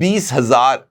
20,000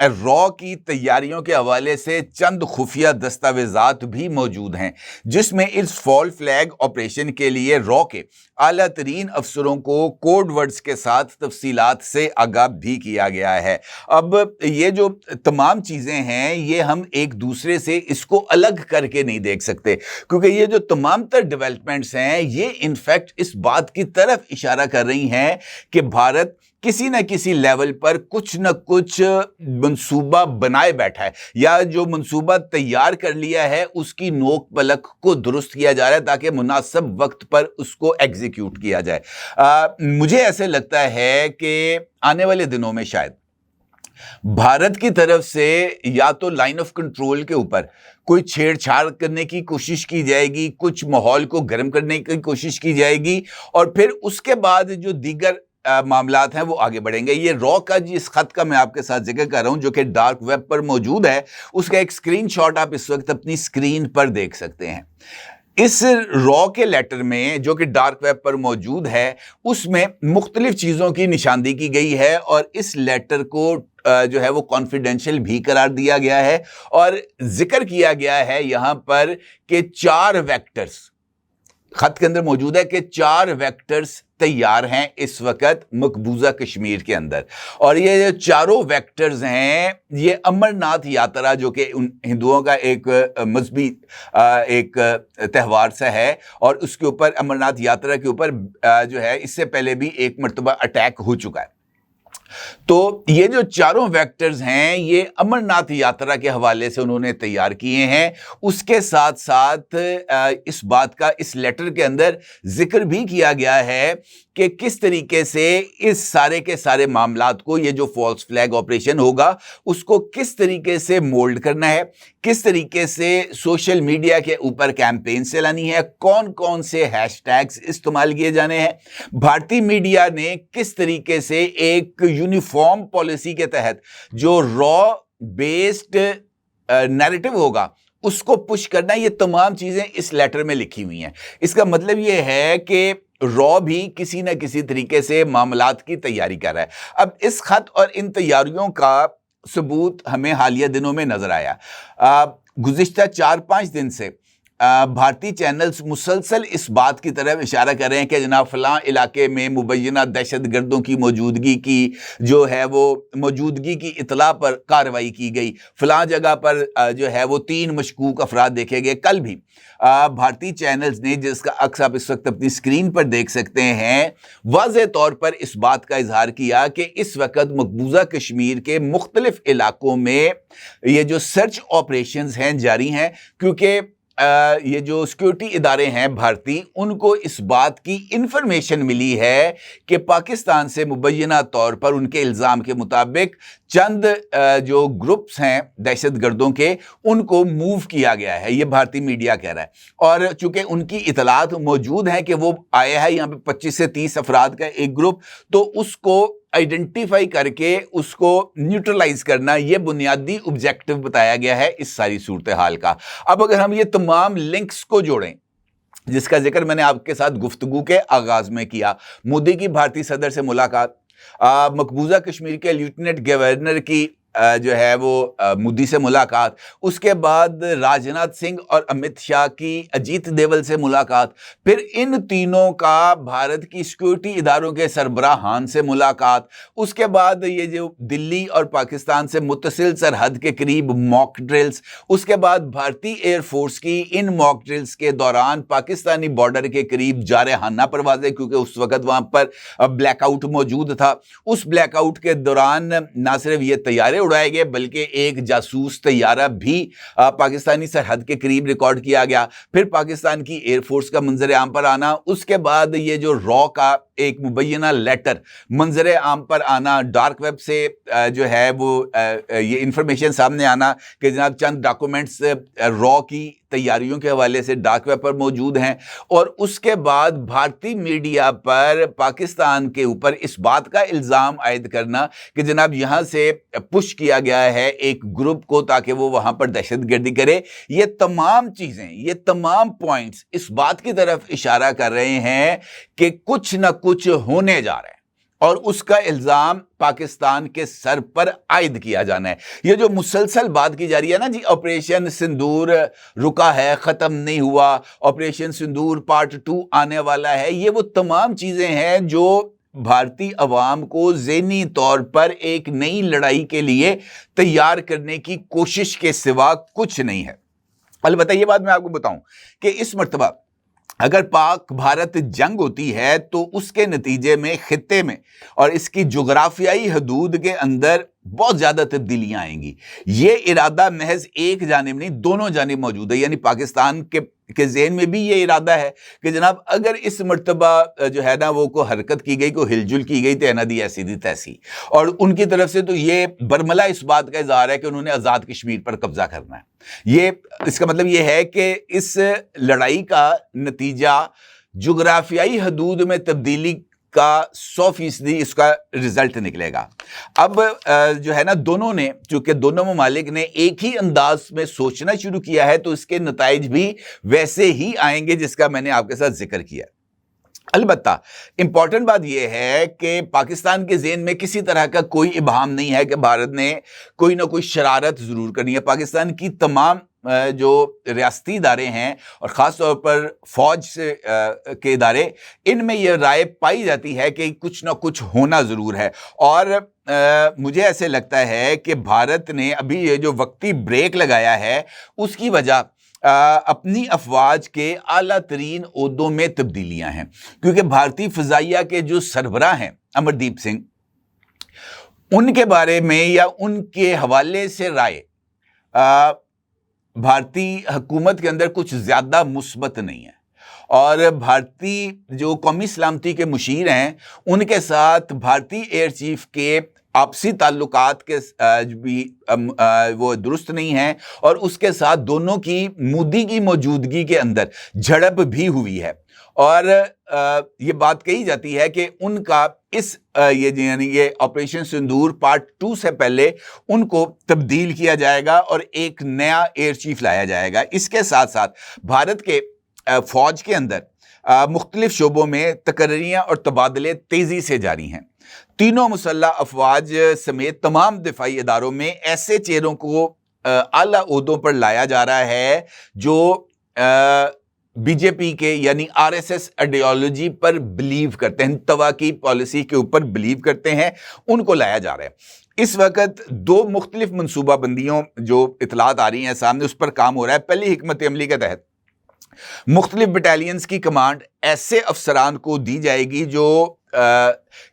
را کی تیاریوں کے حوالے سے چند خفیہ دستاویزات بھی موجود ہیں جس میں اس فال فلیگ آپریشن کے لیے را کے اعلیٰ ترین افسروں کو کوڈ ورڈز کے ساتھ تفصیلات سے آگاہ بھی کیا گیا ہے۔ اب یہ جو تمام چیزیں ہیں یہ ہم ایک دوسرے سے اس کو الگ کر کے نہیں دیکھ سکتے، کیونکہ یہ جو تمام تر ڈیولپمنٹس ہیں یہ انفیکٹ اس بات کی طرف اشارہ کر رہی ہیں کہ بھارت کسی نہ کسی لیول پر کچھ نہ کچھ منصوبہ بنائے بیٹھا ہے، یا جو منصوبہ تیار کر لیا ہے اس کی نوک پلک کو درست کیا جا رہا ہے تاکہ مناسب وقت پر اس کو ایگزیکیوٹ کیا جائے۔ مجھے ایسے لگتا ہے کہ آنے والے دنوں میں شاید بھارت کی طرف سے یا تو لائن آف کنٹرول کے اوپر کوئی چھیڑ چھاڑ کرنے کی کوشش کی جائے گی، کچھ ماحول کو گرم کرنے کی کوشش کی جائے گی، اور پھر اس کے بعد جو دیگر معاملات ہیں وہ آگے بڑھیں گے۔ یہ را کا جس خط کا میں آپ کے ساتھ ذکر کر رہا ہوں جو کہ ڈارک ویب پر موجود ہے، اس کا ایک اسکرین شاٹ آپ اس وقت اپنی اسکرین پر دیکھ سکتے ہیں۔ اس را کے لیٹر میں جو کہ ڈارک ویب پر موجود ہے اس میں مختلف چیزوں کی نشاندہی کی گئی ہے، اور اس لیٹر کو جو ہے وہ کانفیڈینشیل بھی قرار دیا گیا ہے، اور ذکر کیا گیا ہے یہاں پر کہ 4 ویکٹرز خط کے اندر موجود ہے کہ 4 ویکٹرز تیار ہیں اس وقت مقبوضہ کشمیر کے اندر، اور یہ جو چاروں ویکٹرز ہیں یہ امرناتھ یاترا جو کہ ہندوؤں کا ایک مذہبی ایک تہوار سا ہے، اور اس کے اوپر امرناتھ یاترا کے اوپر جو ہے اس سے پہلے بھی ایک مرتبہ اٹیک ہو چکا ہے۔ تو یہ جو چاروں ویکٹرز ہیں یہ امرناتھ یاترا کے حوالے سے انہوں نے تیار کیے ہیں۔ اس کے ساتھ ساتھ اس بات کا اس لیٹر کے اندر ذکر بھی کیا گیا ہے کہ کس طریقے سے اس سارے کے سارے معاملات کو، یہ جو فالس فلیگ آپریشن ہوگا اس کو کس طریقے سے مولڈ کرنا ہے، کس طریقے سے سوشل میڈیا کے اوپر کیمپین چلانی ہے، کون کون سے ہیش ٹیگز استعمال کیے جانے ہیں، بھارتی میڈیا نے کس طریقے سے ایک یونیفارم پالیسی کے تحت جو را بیسڈ نیریٹو ہوگا اس کو پش کرنا ہے۔ یہ تمام چیزیں اس لیٹر میں لکھی ہوئی ہیں۔ اس کا مطلب یہ ہے کہ را بھی کسی نہ کسی طریقے سے معاملات کی تیاری کر رہا ہے۔ اب اس خط اور ان تیاریوں کا ثبوت ہمیں حالیہ دنوں میں نظر آیا۔ گزشتہ 4-5 دن سے بھارتی چینلز مسلسل اس بات کی طرف اشارہ کر رہے ہیں کہ جناب فلاں علاقے میں مبینہ دہشت گردوں کی موجودگی کی جو ہے وہ موجودگی کی اطلاع پر کارروائی کی گئی، فلاں جگہ پر جو ہے وہ 3 مشکوک افراد دیکھے گئے۔ کل بھی بھارتی چینلز نے، جس کا عکس آپ اس وقت اپنی اسکرین پر دیکھ سکتے ہیں، واضح طور پر اس بات کا اظہار کیا کہ اس وقت مقبوضہ کشمیر کے مختلف علاقوں میں یہ جو سرچ آپریشنز ہیں جاری ہیں، کیونکہ یہ جو سیکیورٹی ادارے ہیں بھارتی، ان کو اس بات کی انفارمیشن ملی ہے کہ پاکستان سے مبینہ طور پر ان کے الزام کے مطابق چند جو گروپس ہیں دہشت گردوں کے ان کو موو کیا گیا ہے، یہ بھارتی میڈیا کہہ رہا ہے۔ اور چونکہ ان کی اطلاعات موجود ہیں کہ وہ آیا ہے یہاں پہ 25 سے 30 افراد کا ایک گروپ، تو اس کو آئیڈینٹیفائی کر کے اس کو نیوٹرلائز کرنا یہ بنیادی آبجیکٹو بتایا گیا ہے اس ساری صورتحال کا۔ اب اگر ہم یہ تمام لنکس کو جوڑیں جس کا ذکر میں نے آپ کے ساتھ گفتگو کے آغاز میں کیا، مودی کی بھارتی صدر سے ملاقات، مقبوضہ کشمیر کے لیوٹیننٹ گورنر کی جو ہے وہ مودی سے ملاقات، اس کے بعد راجناتھ سنگھ اور امت شاہ کی اجیت دیول سے ملاقات، پھر ان تینوں کا بھارت کی سیکیورٹی اداروں کے سربراہان سے ملاقات، اس کے بعد یہ جو دلی اور پاکستان سے متصل سرحد کے قریب موک ڈرلز، اس کے بعد بھارتی ایئر فورس کی ان موک ڈرلز کے دوران پاکستانی بارڈر کے قریب جارحانہ پروازیں، کیونکہ اس وقت وہاں پر بلیک آؤٹ موجود تھا، اس بلیک آؤٹ کے دوران نہ صرف یہ طیارے اڑائے گئے بلکہ ایک جاسوس طیارہ بھی پاکستانی سرحد کے قریب ریکارڈ کیا گیا، پھر پاکستان کی ایئر فورس کا منظر عام پر آنا، اس کے بعد یہ جو را کا ایک مبینہ لیٹر منظر عام پر آنا، ڈارک ویب سے جو ہے وہ یہ انفارمیشن سامنے آنا کہ جناب چند ڈاکومنٹس را کی تیاریوں کے حوالے سے ڈارک ویب پر موجود ہیں، اور اس کے بعد بھارتی میڈیا پر پاکستان کے اوپر اس بات کا الزام عائد کرنا کہ جناب یہاں سے پش کیا گیا ہے ایک گروپ کو تاکہ وہ وہاں پر دہشت گردی کرے۔ یہ تمام چیزیں، یہ تمام پوائنٹس اس بات کی طرف اشارہ کر رہے ہیں کہ کچھ نہ کچھ ہونے جا رہا ہے، اور اس کا الزام پاکستان کے سر پر عائد کیا جانا ہے. یہ جو مسلسل بات کی جا رہی ہے نا جی، آپریشن سندور رکا ہے، ختم نہیں ہوا، آپریشن سندور پارٹ 2 آنے والا ہے، یہ وہ تمام چیزیں ہیں جو بھارتی عوام کو ذہنی طور پر ایک نئی لڑائی کے لیے تیار کرنے کی کوشش کے سوا کچھ نہیں ہے. البتہ یہ بات میں آپ کو بتاؤں کہ اس مرتبہ اگر پاک بھارت جنگ ہوتی ہے تو اس کے نتیجے میں خطے میں اور اس کی جغرافیائی حدود کے اندر بہت زیادہ تبدیلیاں آئیں گی. یہ ارادہ محض ایک جانب نہیں، دونوں جانب موجود ہے. یعنی پاکستان کے ذہن میں بھی یہ ارادہ ہے کہ جناب اگر اس مرتبہ جو ہے نا وہ کو حرکت کی گئی، کو ہل جل کی گئی تو اینا دی ایسی دی تیسی. اور ان کی طرف سے تو یہ برملا اس بات کا اظہار ہے کہ انہوں نے آزاد کشمیر پر قبضہ کرنا ہے. یہ اس کا مطلب یہ ہے کہ اس لڑائی کا نتیجہ جغرافیائی حدود میں تبدیلی کا 100% اس کا رزلٹ نکلے گا. اب جو ہے نا دونوں نے، چونکہ دونوں ممالک نے ایک ہی انداز میں سوچنا شروع کیا ہے تو اس کے نتائج بھی ویسے ہی آئیں گے جس کا میں نے آپ کے ساتھ ذکر کیا. البتہ امپورٹنٹ بات یہ ہے کہ پاکستان کے ذہن میں کسی طرح کا کوئی ابہام نہیں ہے کہ بھارت نے کوئی نہ کوئی شرارت ضرور کرنی ہے. پاکستان کی تمام جو ریاستی ادارے ہیں اور خاص طور پر فوج کے ادارے، ان میں یہ رائے پائی جاتی ہے کہ کچھ نہ کچھ ہونا ضرور ہے. اور مجھے ایسے لگتا ہے کہ بھارت نے ابھی یہ جو وقتی بریک لگایا ہے اس کی وجہ اپنی افواج کے اعلیٰ ترین عہدوں میں تبدیلیاں ہیں. کیونکہ بھارتی فضائیہ کے جو سربراہ ہیں امردیپ سنگھ، ان کے بارے میں یا ان کے حوالے سے رائے بھارتی حکومت کے اندر کچھ زیادہ مثبت نہیں ہے. اور بھارتی جو قومی سلامتی کے مشیر ہیں ان کے ساتھ بھارتی ایئر چیف کے آپسی تعلقات کے بھی وہ درست نہیں ہیں، اور اس کے ساتھ دونوں کی مودی کی موجودگی کے اندر جھڑپ بھی ہوئی ہے. اور یہ بات کہی جاتی ہے کہ ان کا یہ آپریشن سندور پارٹ 2 سے پہلے ان کو تبدیل کیا جائے گا اور ایک نیا ایئر چیف لایا جائے گا. اس کے ساتھ ساتھ بھارت کے فوج کے اندر مختلف شعبوں میں تقرریاں اور تبادلے تیزی سے جاری ہیں. تینوں مسلح افواج سمیت تمام دفاعی اداروں میں ایسے چہروں کو اعلیٰ عہدوں پر لایا جا رہا ہے جو بی جے پی کے یعنی آر ایس ایس آئیڈیالوجی پر بلیو کرتے ہیں، توا کی پالیسی کے اوپر بلیو کرتے ہیں، ان کو لایا جا رہا ہے. اس وقت 2 مختلف منصوبہ بندیوں جو اطلاعات آ رہی ہیں سامنے، اس پر کام ہو رہا ہے. پہلی حکمت عملی کے تحت مختلف بٹالینز کی کمانڈ ایسے افسران کو دی جائے گی جو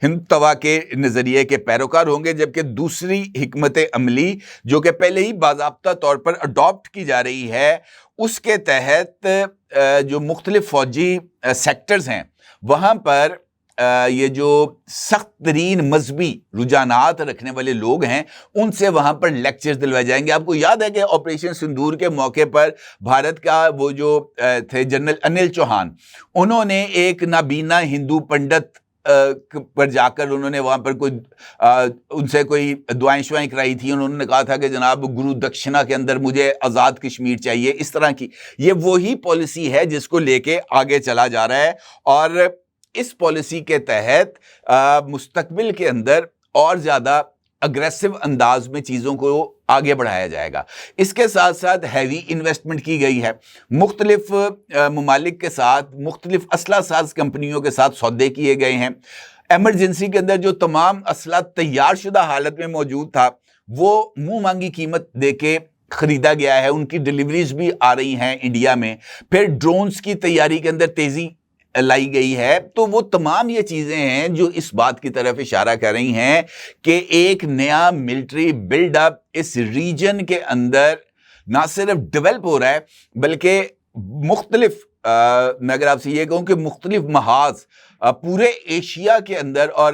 ہند توا کے نظریے کے پیروکار ہوں گے، جبکہ دوسری حکمت عملی جو کہ پہلے ہی باضابطہ طور پر اڈاپٹ کی جا رہی ہے، اس کے تحت جو مختلف فوجی سیکٹرز ہیں وہاں پر یہ جو سخت ترین مذہبی رجحانات رکھنے والے لوگ ہیں ان سے وہاں پر لیکچرز دلوائے جائیں گے. آپ کو یاد ہے کہ آپریشن سندور کے موقع پر بھارت کا وہ جو تھے جنرل انل چوہان، انہوں نے ایک نابینا ہندو پنڈت پر جا کر انہوں نے وہاں پر ان سے کوئی دعائیں شوائیں کرائی تھی. انہوں نے کہا تھا کہ جناب گرو دکشنا کے اندر مجھے آزاد کشمیر چاہیے. اس طرح کی یہ وہی پالیسی ہے جس کو لے کے آگے چلا جا رہا ہے، اور اس پالیسی کے تحت مستقبل کے اندر اور زیادہ اگریسو انداز میں چیزوں کو آگے بڑھایا جائے گا. اس کے ساتھ ساتھ ہیوی انویسٹمنٹ کی گئی ہے، مختلف ممالک کے ساتھ، مختلف اسلحہ ساز کمپنیوں کے ساتھ سودے کیے گئے ہیں. ایمرجنسی کے اندر جو تمام اسلحہ تیار شدہ حالت میں موجود تھا وہ منہ مانگی قیمت دے کے خریدا گیا ہے، ان کی ڈیلیوریز بھی آ رہی ہیں انڈیا میں. پھر ڈرونز کی تیاری کے اندر تیزی لائی گئی ہے. تو وہ تمام یہ چیزیں ہیں جو اس بات کی طرف اشارہ کر رہی ہیں کہ ایک نیا ملٹری بلڈ اپ اس ریجن کے اندر نہ صرف ڈیولپ ہو رہا ہے بلکہ مختلف میں اگر آپ سے یہ کہوں کہ مختلف محاذ پورے ایشیا کے اندر اور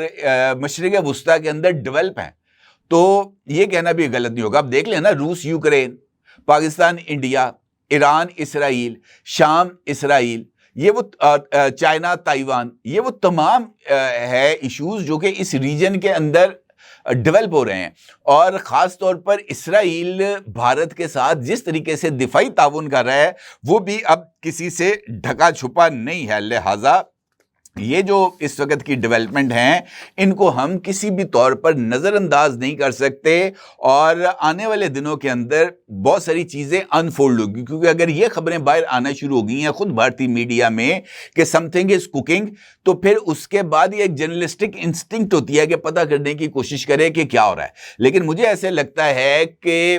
مشرق وسطیٰ کے اندر ڈیولپ ہیں. تو یہ کہنا بھی غلط نہیں ہوگا. آپ دیکھ لیں نا، روس یوکرین، پاکستان انڈیا، ایران اسرائیل، شام اسرائیل، یہ وہ چائنا تائیوان، یہ وہ تمام ہے ایشوز جو کہ اس ریجن کے اندر ڈیولپ ہو رہے ہیں. اور خاص طور پر اسرائیل بھارت کے ساتھ جس طریقے سے دفاعی تعاون کر رہا ہے وہ بھی اب کسی سے ڈھکا چھپا نہیں ہے. لہٰذا یہ جو اس وقت کی ڈیولپمنٹ ہیں ان کو ہم کسی بھی طور پر نظر انداز نہیں کر سکتے، اور آنے والے دنوں کے اندر بہت ساری چیزیں انفولڈ ہوگی، کیونکہ اگر یہ خبریں باہر آنا شروع ہو گئی ہیں خود بھارتی میڈیا میں کہ سم تھنگ از کوکنگ، تو پھر اس کے بعد یہ ایک جرنلسٹک انسٹنکٹ ہوتی ہے کہ پتہ کرنے کی کوشش کرے کہ کیا ہو رہا ہے۔ لیکن مجھے ایسے لگتا ہے کہ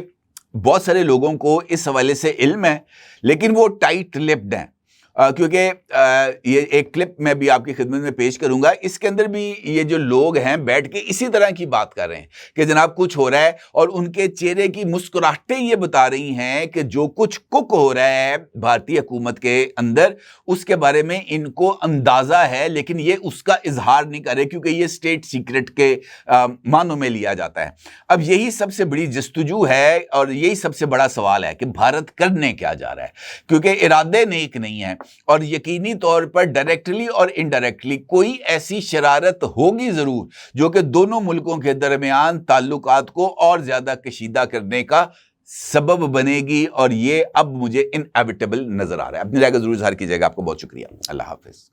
بہت سارے لوگوں کو اس حوالے سے علم ہے، لیکن وہ ٹائٹ لپڈ ہیں، کیونکہ یہ ایک کلپ میں بھی آپ کی خدمت میں پیش کروں گا، اس کے اندر بھی یہ جو لوگ ہیں بیٹھ کے اسی طرح کی بات کر رہے ہیں کہ جناب کچھ ہو رہا ہے، اور ان کے چہرے کی مسکراہٹیں یہ بتا رہی ہیں کہ جو کچھ کک ہو رہا ہے بھارتی حکومت کے اندر اس کے بارے میں ان کو اندازہ ہے، لیکن یہ اس کا اظہار نہیں کر رہے کیونکہ یہ اسٹیٹ سیکرٹ کے معنوں میں لیا جاتا ہے۔ اب یہی سب سے بڑی جستجو ہے اور یہی سب سے بڑا سوال ہے کہ بھارت کرنے کیا جا رہا ہے، کیونکہ ارادے نیک نہیں ہیں، اور یقینی طور پر ڈائریکٹلی اور انڈائریکٹلی کوئی ایسی شرارت ہوگی ضرور جو کہ دونوں ملکوں کے درمیان تعلقات کو اور زیادہ کشیدہ کرنے کا سبب بنے گی، اور یہ اب مجھے انیویٹیبل نظر آ رہا ہے۔ اپنی رائے کا ضرور اظہار کیجیے گا۔ آپ کو بہت شکریہ۔ اللہ حافظ۔